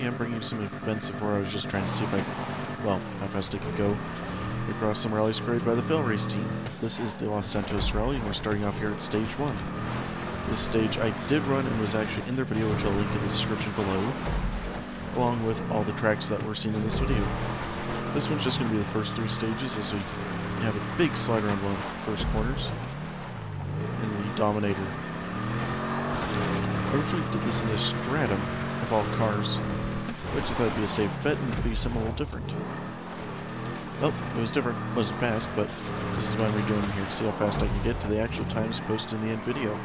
am bringing you some events before I was just trying to see if I, well, how fast I could go across some rallies created by the FailRace team. This is the Los Santos Rally, and we're starting off here at Stage 1. This stage I did run and was actually in their video, which I'll link in the description below, along with all the tracks that were seen in this video. This one's just going to be the first 3 stages, as we have a big slide around one of the first corners in the Dominator. I originally did this in a stratum of all cars, which I thought would be a safe bet and be something a little different. Well, it was different, wasn't fast, but this is why I'm redoing it here, to see how fast I can get to the actual times posted in the end video,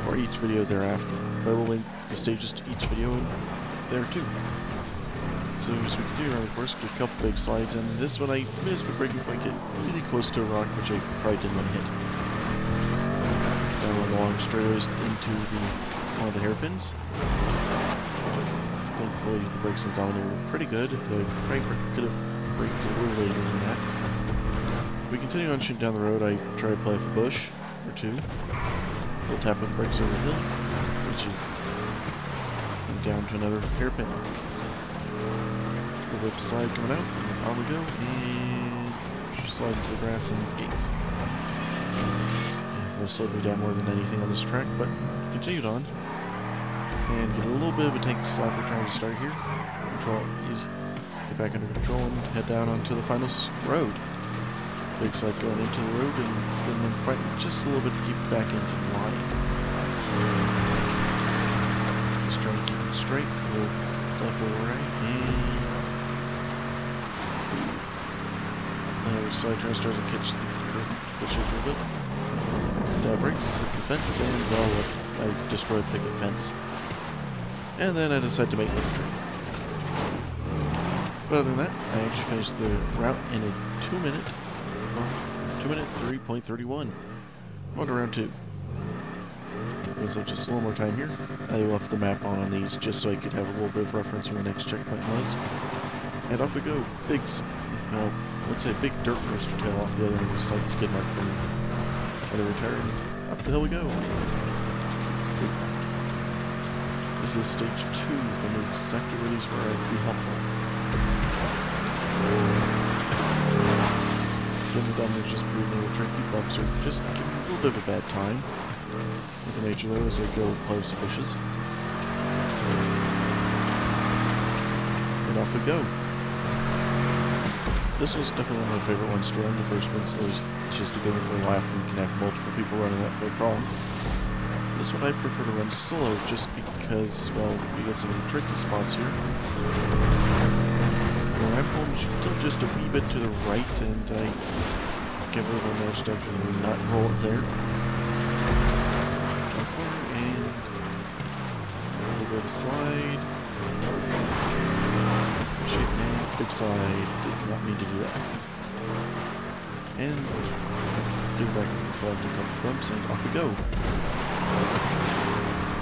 or each video thereafter. But I will link the stages to each video there too. So as we continue around the course, get a couple big slides, and this one I missed, but braking point get really close to a rock, which I probably didn't want to hit. Down one of the long straightaways into one of the hairpins. Thankfully, the brakes on the Dominator were pretty good, though I probably could have braked a little later than that. We continue on shooting down the road. I try to play off a bush or two. We'll tap on the brakes over the hill, reaching down to another hairpin. The whip slide coming out, and on we go, and slide into the grass and gates. They'll slow me down more than anything on this track, but continued on. And get a little bit of a tank slapper trying to start here. Control, easy. Get back under control and head down onto the final road. Big slide going into the road, and then fighting just a little bit to keep the back end in line. Just trying to keep it straight, a little left or right, and another slide trying to start to catch the curve, which is a little bit. Brakes, hit the fence, and well, I destroyed the picket fence. And then I decided to make the trip. But other than that, I actually finished the route in a 2 minute 3.31. On to round 2. So just a little more time here. I left the map on these just so I could have a little bit of reference where the next checkpoint was. And off we go. Big, let's say big dirt roaster tail off the other end of the side skid mark from the return. Up the hill we go. This is stage 2 for the sector release where I'd be helpful. Again, the Dominator just proving a little tricky. Bumps are just giving me a little bit of a bad time with the nature though as I go close to bushes. And off we go. This was definitely one of my favorite ones to run. The first one was just to go in for a laugh and you can have multiple people running that for a problem. This one I prefer to run solo just because, well, we get some tricky spots here. Where I'm home still just a wee bit to the right, and I give a little more stuff and not roll it there. And a little bit of a slide. Big slide. Did not mean to do that. And get back and forth a couple bumps, and off we go.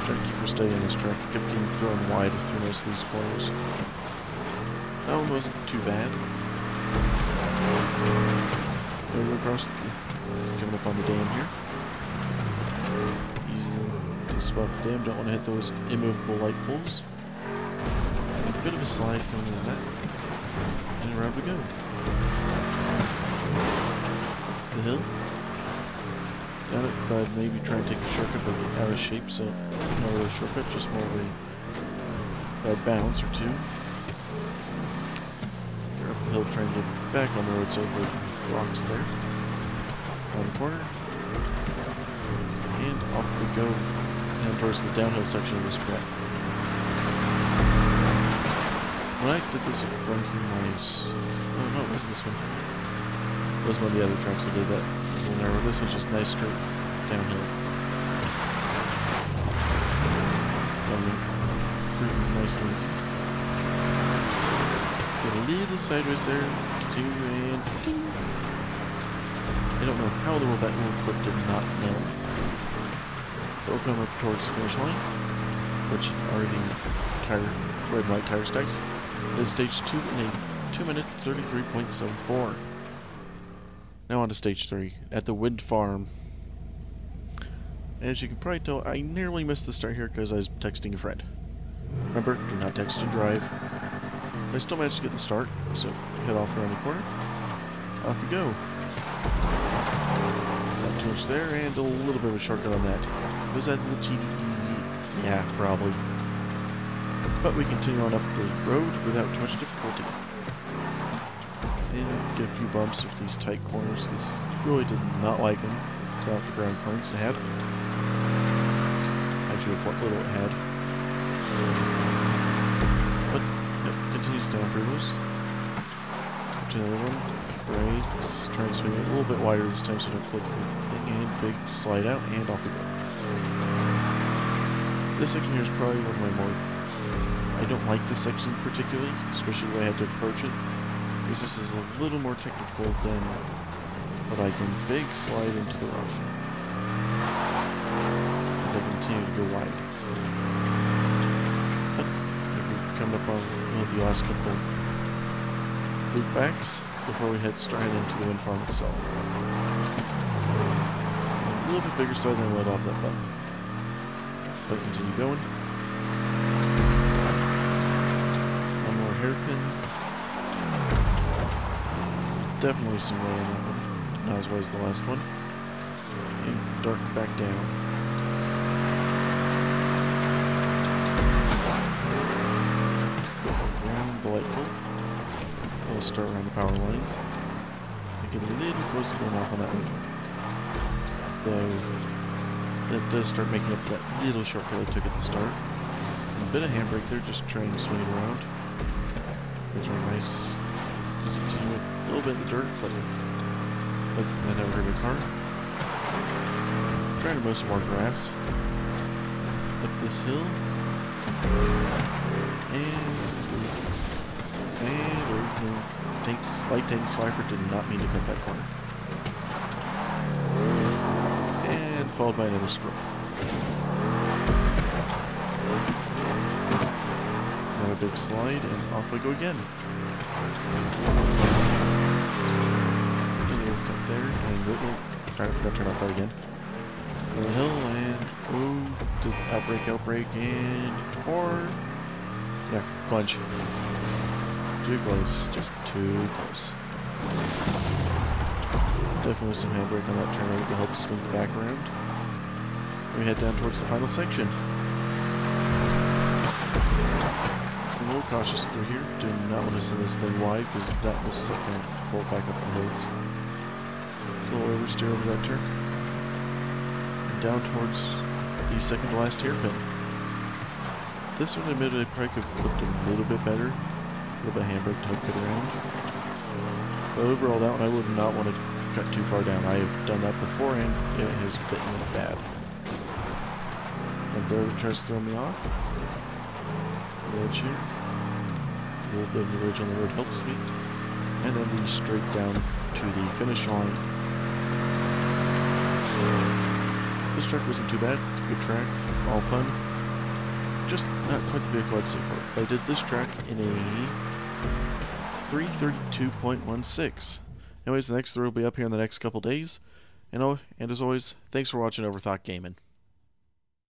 Try to keep her steady on this track. Kept getting thrown wide through most of these corners. That one wasn't too bad. There we go across, coming up on the dam here. Easy to spot the dam. Don't want to hit those immovable light poles. And a bit of a slide coming into that. And around we go. The hill. Got it. Thought I'd maybe try and take the shortcut, but get out of shape, so not really a shortcut, just more of a bounce or two. Get up the hill, trying to get back on the road, so the rocks there. On the corner. And off we go, down towards the downhill section of this track. When I did this with friends in my... Oh no, it wasn't this one. It was one of the other tracks I did that. This was narrow. This one's just nice straight downhill. Pretty nice and easy. Get a little sideways there. Continue and... Ding. I don't know how in the world that little clip did not nail me. But we'll come up towards the finish line, which are the red and white tire stacks. It is stage 2 in a 2 minute 33.74. Now on to stage 3 at the wind farm. As you can probably tell, I nearly missed the start here because I was texting a friend. Remember, do not text and drive. I still managed to get the start, so head off around the corner. Off we go. Not too much there, and a little bit of a shortcut on that. Was that a little GDE? Yeah, probably. But we continue on up the road without too much difficulty. And get a few bumps with these tight corners. This really did not like them without the ground clearance it had. Actually, with what little it had. But, yep, continues down through those. To another one. Brakes. Trying to swing it a little bit wider this time so I don't click the thing. And big slide out, and off we go. This section here is probably one of my more... I don't like this section particularly, especially the way I had to approach it. Because this is a little more technical than what I can big slide into the rough. As I continue to go wide. But we're coming up on one of the last couple loop backs before we start heading into the wind farm itself. A little bit bigger slide than I let off that button. But continue going. One more hairpin. Definitely some way in that one. Not as wide as the last one. And dark back down. Go around the light pole. We'll start around the power lines. I get a little close to going off on that one. Though, that does start making up for that little shortcut I took at the start. And a bit of handbrake there, just trying to swing it around. It's really nice. Just continue a little bit in the dirt, but that never hurt my car. Trying to mow some more grass. Up this hill. Slight tank slifer did not mean to cut that corner. And followed by another scroll. Another big slide, and off we go again. And we'll cut there, and I forgot to turn off that again. Over the hill, and outbrake, and or yeah, plunge. Too close, just too close. Definitely some handbrake on that turn right to help swing back around. We head down towards the final section. A little cautious through here. Do not want to send this thing wide because that will suck and pull back up the hills. A little oversteer over that turn. And down towards the second to last hairpin. This one, admittedly, I probably could have flipped a little bit better. A little bit of handbrake to help get around. But overall, that one I would not want to cut too far down. I have done that before and it has bitten me bad. And there it tries to throw me off. Ridge here. A little bit of the ridge on the road helps me. And then the straight down to the finish line. This track wasn't too bad. Good track. All fun. Just not quite the vehicle I'd say for it. But I did this track in a 332.16. Anyways, the next throw will be up here in the next couple days. And as always, thanks for watching Overthought Gaming.